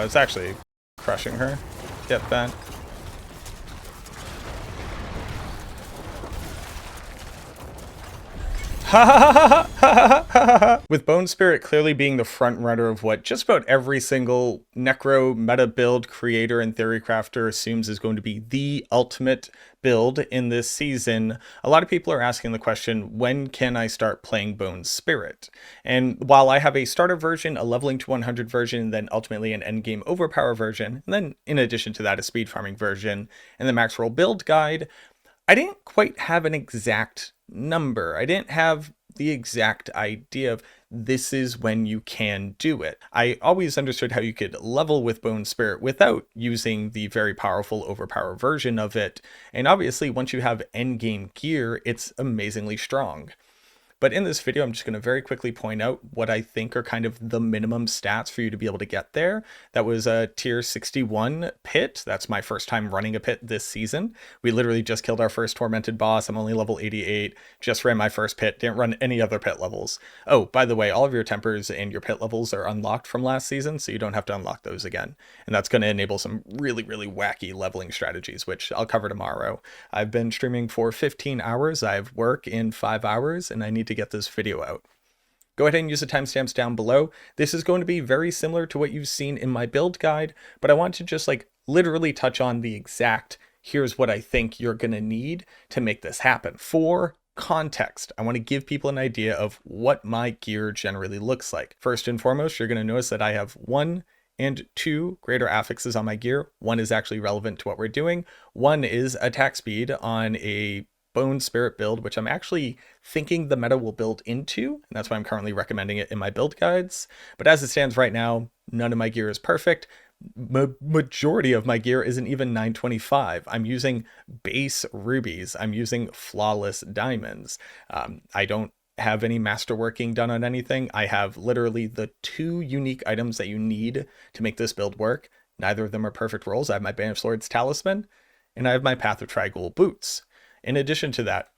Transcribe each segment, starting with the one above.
It's actually crushing her. Get bent. With Bone Spirit clearly being the front runner of what just about every single Necro meta build creator and theory crafter assumes is going to be the ultimate build in this season, a lot of people are asking the question, when can I start playing Bone Spirit? And while I have a starter version, a leveling to 100 version, then ultimately an endgame overpower version, and then in addition to that a speed farming version, and the max roll build guide, I didn't quite have an exact number. I didn't have the exact idea of this is when you can do it. I always understood how you could level with Bone Spirit without using the very powerful overpower version of it. And obviously once you have endgame gear, it's amazingly strong. But in this video, I'm just going to very quickly point out what I think are kind of the minimum stats for you to be able to get there. That was a tier 61 pit. That's my first time running a pit this season. We literally just killed our first tormented boss. I'm only level 88. Just ran my first pit. Didn't run any other pit levels. Oh, by the way, all of your tempers and your pit levels are unlocked from last season, so you don't have to unlock those again. And that's going to enable some really, really wacky leveling strategies, which I'll cover tomorrow. I've been streaming for 15 hours. I have work in 5 hours, and I need to get this video out. Go ahead and use the timestamps down below. This is going to be very similar to what you've seen in my build guide, but I want to just like literally touch on the exact, here's what I think you're going to need to make this happen. For context, I want to give people an idea of what my gear generally looks like. First and foremost, you're going to notice that I have 1 and 2 greater affixes on my gear. 1 is actually relevant to what we're doing. 1 is attack speed on a Bone Spirit build, which I'm actually thinking the meta will build into, and that's why I'm currently recommending it in my build guides. But as it stands right now, none of my gear is perfect. Majority of my gear isn't even 925. I'm using base rubies. I'm using flawless diamonds. I don't have any masterworking done on anything. I have literally the 2 unique items that you need to make this build work. Neither of them are perfect rolls. I have my Banished Lord's Talisman, and I have my Path of Trag boots. In addition to that,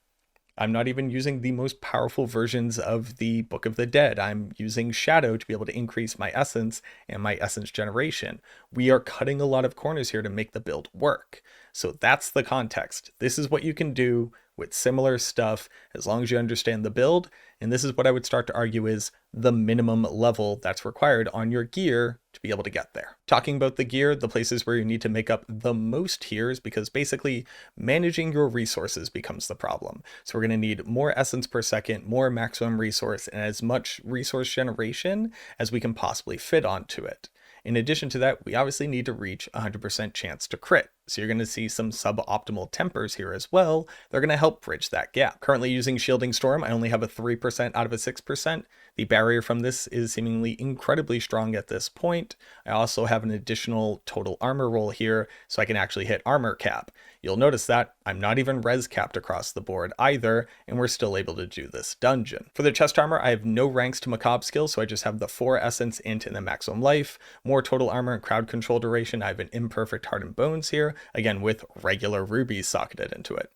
I'm not even using the most powerful versions of the Book of the Dead. I'm using Shadow to be able to increase my essence and my essence generation. We are cutting a lot of corners here to make the build work. So that's the context. This is what you can do with similar stuff as long as you understand the build. And this is what I would start to argue is the minimum level that's required on your gear to be able to get there. Talking about the gear, the places where you need to make up the most tiers, because basically managing your resources becomes the problem. So we're going to need more essence per second, more maximum resource, and as much resource generation as we can possibly fit onto it. In addition to that, we obviously need to reach 100% chance to crit. So you're going to see some suboptimal tempers here as well. They're going to help bridge that gap. Currently using Shielding Storm, I only have a 3% out of a 6%. The barrier from this is seemingly incredibly strong at this point. I also have an additional total armor roll here, so I can actually hit armor cap. You'll notice that I'm not even res capped across the board either, and we're still able to do this dungeon. For the chest armor, I have no ranks to Macabre Skill, so I just have the 4 essence, int, and the maximum life. More total armor and crowd control duration. I have an imperfect heart and bones here, again with regular rubies socketed into it.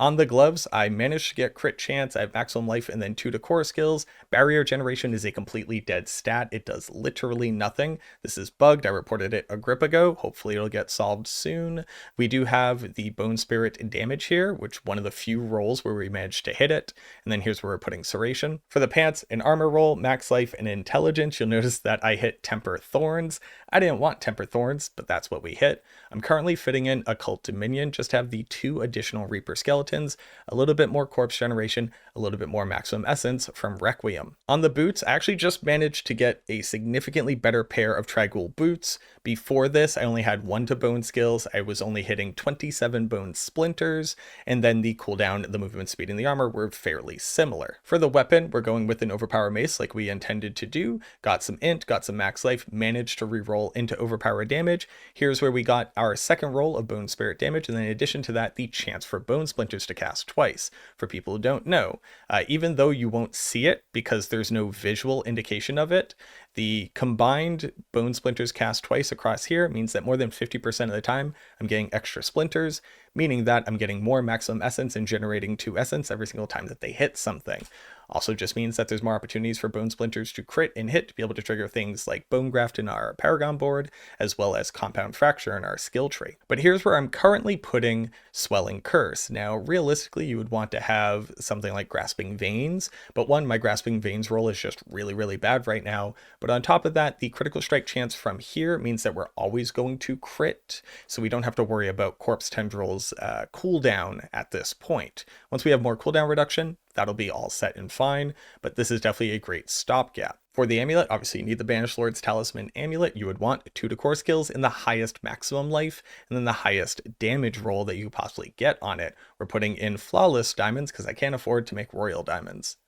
On the gloves, I managed to get crit chance, I have maximum life, and then 2 to core skills. Barrier generation is a completely dead stat. It does literally nothing. This is bugged. I reported it a grip ago. Hopefully it'll get solved soon. We do have the Bone Spirit damage here, which one of the few rolls where we managed to hit it. And then here's where we're putting Serration. For the pants, an armor roll, max life, and intelligence. You'll notice that I hit Temper Thorns. I didn't want Temper Thorns, but that's what we hit. I'm currently fitting in Occult Dominion, just to have the 2 additional Reaper Skeletons, a little bit more corpse generation, a little bit more maximum essence from Requiem. On the boots, I actually just managed to get a significantly better pair of Trag boots. Before this, I only had 1 to bone skills. I was only hitting 27 bone splinters, and then the cooldown, the movement speed, and the armor were fairly similar. For the weapon, we're going with an overpower mace like we intended to do. Got some int, got some max life, managed to reroll into overpower damage. Here's where we got our second roll of Bone Spirit damage, and then in addition to that, the chance for bone splinters to cast twice. For people who don't know, even though you won't see it because there's no visual indication of it, the combined bone splinters cast twice across here means that more than 50% of the time I'm getting extra splinters. meaning that I'm getting more maximum essence and generating 2 essence every single time that they hit something. Also just means that there's more opportunities for bone splinters to crit and hit to be able to trigger things like bone graft in our Paragon board, as well as compound fracture in our skill tree. But here's where I'm currently putting Swelling Curse. Now, realistically, you would want to have something like Grasping Veins, but one, my Grasping Veins roll is just really, really bad right now. But on top of that, the critical strike chance from here means that we're always going to crit, so we don't have to worry about Corpse Tendrils cooldown at this point. Once we have more cooldown reduction, that'll be all set and fine, but this is definitely a great stopgap. For the amulet, obviously you need the Banished Lord's Talisman amulet. You would want 2 to core skills in the highest maximum life, and then the highest damage roll that you could possibly get on it. We're putting in Flawless diamonds because I can't afford to make Royal diamonds.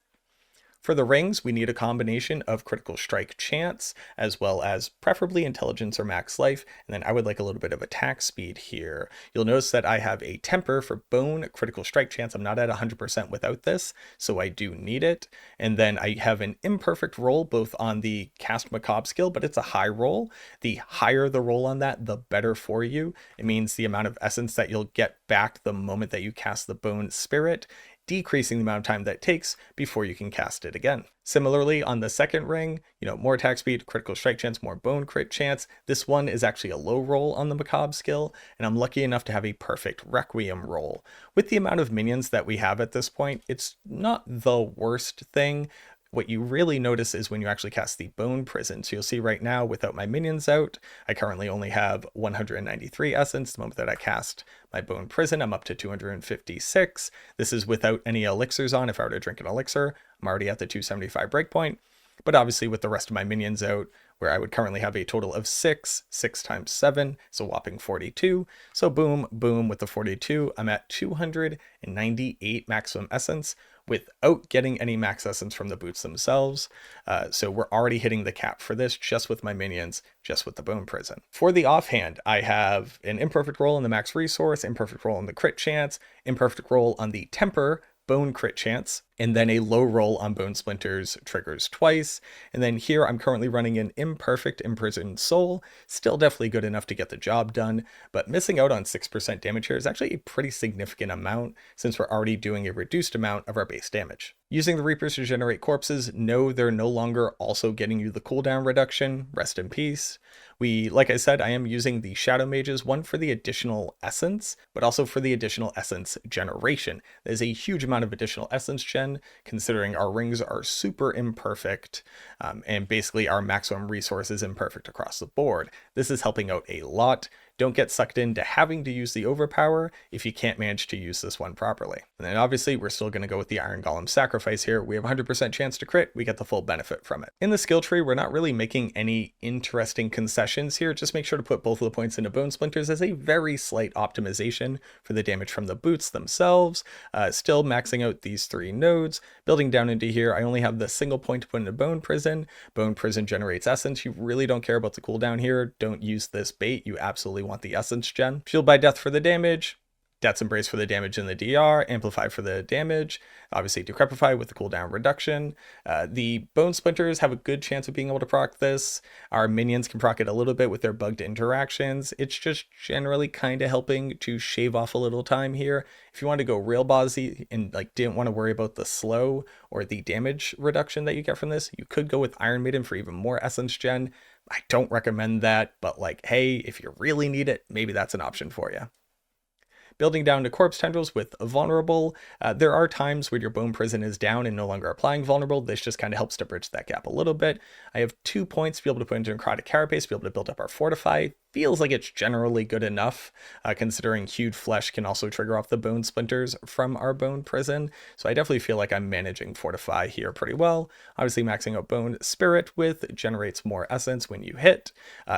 For the rings, we need a combination of critical strike chance, as well as preferably intelligence or max life, and then I would like a little bit of attack speed here. You'll notice that I have a temper for bone critical strike chance. I'm not at 100% without this, so I do need it. And then I have an imperfect roll both on the cast Macabre skill, but it's a high roll. The higher the roll on that, the better for you. It means the amount of essence that you'll get back the moment that you cast the bone spirit, decreasing the amount of time that it takes before you can cast it again. Similarly, on the second ring, more attack speed, critical strike chance, more bone crit chance. This one is actually a low roll on the Macabre skill, and I'm lucky enough to have a perfect Requiem roll. With the amount of minions that we have at this point, it's not the worst thing. What you really notice is when you actually cast the Bone Prison. So you'll see right now, without my minions out, I currently only have 193 essence. The moment that I cast my Bone Prison, I'm up to 256. This is without any elixirs on. If I were to drink an elixir, I'm already at the 275 breakpoint. But obviously with the rest of my minions out, where I would currently have a total of 6 times 7, so whopping 42. So boom, boom, with the 42, I'm at 298 maximum essence without getting any max essence from the boots themselves. So we're already hitting the cap for this just with my minions, just with the Bone Prison. For the offhand, I have an imperfect roll on the max resource, imperfect roll on the crit chance, imperfect roll on the temper, bone crit chance, and then a low roll on Bone Splinters triggers twice. And then here I'm currently running an imperfect Imprisoned Soul, still definitely good enough to get the job done, but missing out on 6% damage here is actually a pretty significant amount since we're already doing a reduced amount of our base damage. Using the Reapers to generate corpses, no, they're no longer also getting you the cooldown reduction, rest in peace. Like I said, I am using the Shadow Mages, one for the additional essence, but also for the additional essence generation. There's a huge amount of additional essence gen, considering our rings are super imperfect, and basically our maximum resource is imperfect across the board. This is helping out a lot. Don't get sucked into having to use the overpower if you can't manage to use this one properly. And then obviously we're still going to go with the Iron Golem Sacrifice here. We have 100% chance to crit, we get the full benefit from it. In the skill tree, we're not really making any interesting concessions here. Just make sure to put both of the points into Bone Splinters as a very slight optimization for the damage from the boots themselves. Still maxing out these 3 nodes. Building down into here, I only have the single point to put into Bone Prison. Bone Prison generates essence. You really don't care about the cooldown here. Don't use this bait. You absolutely want the essence gen. Shield by Death for the damage, Death's Embrace for the damage in the DR, Amplify for the damage, obviously Decrepify with the cooldown reduction. The Bone Splinters have a good chance of being able to proc this. Our minions can proc it a little bit with their bugged interactions. It's just generally kind of helping to shave off a little time here. If you want to go real bossy and didn't want to worry about the slow or the damage reduction that you get from this, you could go with Iron Maiden for even more essence gen. I don't recommend that, but hey, if you really need it, maybe that's an option for you. Building down to Corpse Tendrils with Vulnerable. There are times where your Bone Prison is down and no longer applying Vulnerable. This just kind of helps to bridge that gap a little bit. I have 2 points to be able to put into Necrotic Carapace, to be able to build up our Fortify. Feels like it's generally good enough, considering Hewed Flesh can also trigger off the Bone Splinters from our Bone Prison. So I definitely feel like I'm managing Fortify here pretty well. Obviously maxing out Bone Spirit with generates more essence when you hit.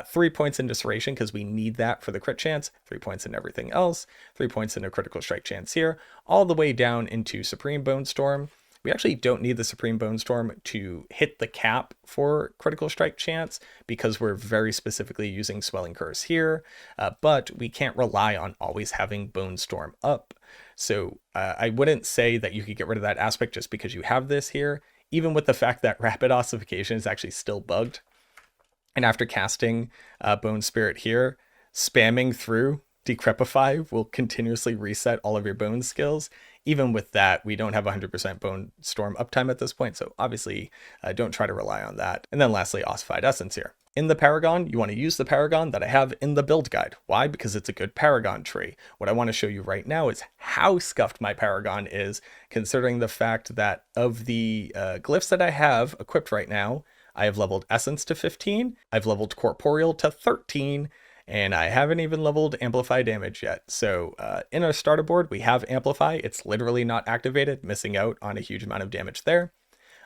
3 points in Disseration because we need that for the crit chance. 3 points in everything else. 3 points in a critical strike chance here. All the way down into Supreme Bone Storm. We actually don't need the Supreme Bone Storm to hit the cap for critical strike chance because we're very specifically using Swelling Curse here, but we can't rely on always having Bone Storm up. So I wouldn't say that you could get rid of that aspect just because you have this here, even with the fact that Rapid Ossification is actually still bugged. And after casting Bone Spirit here, spamming through Decrepify will continuously reset all of your bone skills. Even with that, we don't have 100% bone storm uptime at this point, so obviously don't try to rely on that. And then lastly, ossified essence here. In the Paragon, you want to use the Paragon that I have in the build guide. Why? Because it's a good Paragon tree. What I want to show you right now is how scuffed my Paragon is, considering the fact that of the glyphs that I have equipped right now, I have leveled Essence to 15, I've leveled Corporeal to 13, and I haven't even leveled Amplify damage yet. So in our starter board, we have Amplify. It's literally not activated, missing out on a huge amount of damage there.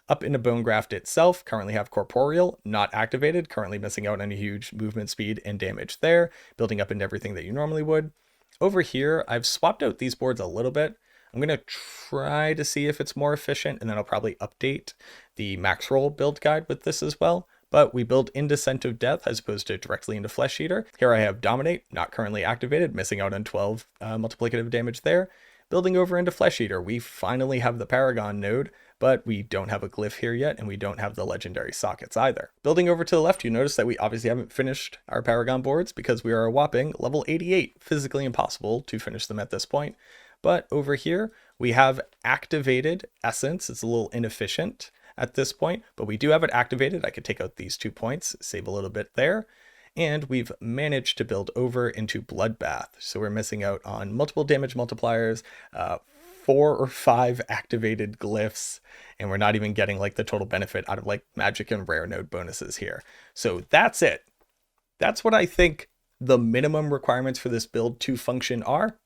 Up into Bonegraft itself, currently have Corporeal, not activated, currently missing out on a huge movement speed and damage there, building up into everything that you normally would. Over here, I've swapped out these boards a little bit. I'm going to try to see if it's more efficient, and then I'll probably update the max roll build guide with this as well. But we build in Descent of Death as opposed to directly into Flesh Eater. Here I have Dominate, not currently activated, missing out on 12 multiplicative damage there. Building over into Flesh Eater, we finally have the Paragon node, but we don't have a glyph here yet, and we don't have the legendary sockets either. Building over to the left, you notice that we obviously haven't finished our Paragon boards because we are a whopping level 88. Physically impossible to finish them at this point. But over here, we have activated Essence. It's a little inefficient at this point, but we do have it activated. I could take out these 2 points, save a little bit there. And we've managed to build over into Bloodbath. So we're missing out on multiple damage multipliers, 4 or 5 activated glyphs, and we're not even getting like the total benefit out of like magic and rare node bonuses here. So that's it. That's what I think the minimum requirements for this build to function are.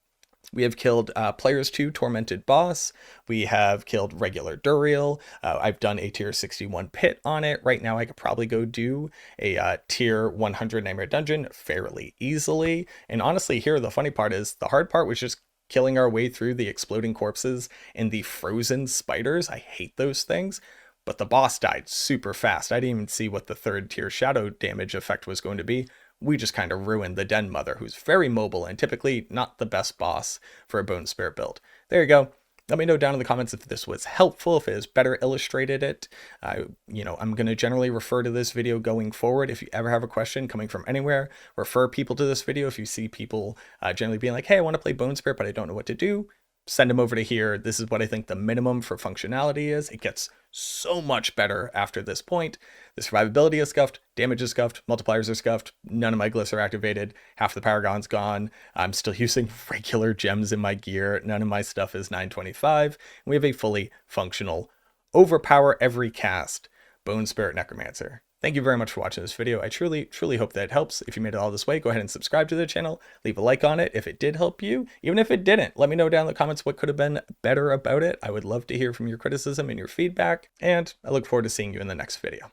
We have killed Players 2 Tormented Boss. We have killed regular Duriel. I've done a tier 61 pit on it. Right now I could probably go do a tier 100 Nightmare Dungeon fairly easily. And honestly here, the funny part is the hard part was just killing our way through the exploding corpses and the frozen spiders. I hate those things. But the boss died super fast. I didn't even see what the 3rd tier shadow damage effect was going to be. We just kind of ruined the Den Mother, who's very mobile and typically not the best boss for a Bone Spirit build. There you go. Let me know down in the comments if this was helpful, if it has better illustrated it. I'm going to generally refer to this video going forward. If you ever have a question coming from anywhere, refer people to this video. If you see people generally being like, hey, I want to play Bone Spirit, but I don't know what to do, send them over to here. This is what I think the minimum for functionality is. It gets so much better after this point. The survivability is scuffed, damage is scuffed, multipliers are scuffed, none of my glyphs are activated, half the Paragon's gone. I'm still using regular gems in my gear, none of my stuff is 925. We have a fully functional, overpower every cast Bone Spirit Necromancer. Thank you very much for watching this video. I truly hope that it helps. If you made it all this way, go ahead and subscribe to the channel. Leave a like on it if it did help you. Even if it didn't, let me know down in the comments what could have been better about it. I would love to hear from your criticism and your feedback, and I look forward to seeing you in the next video.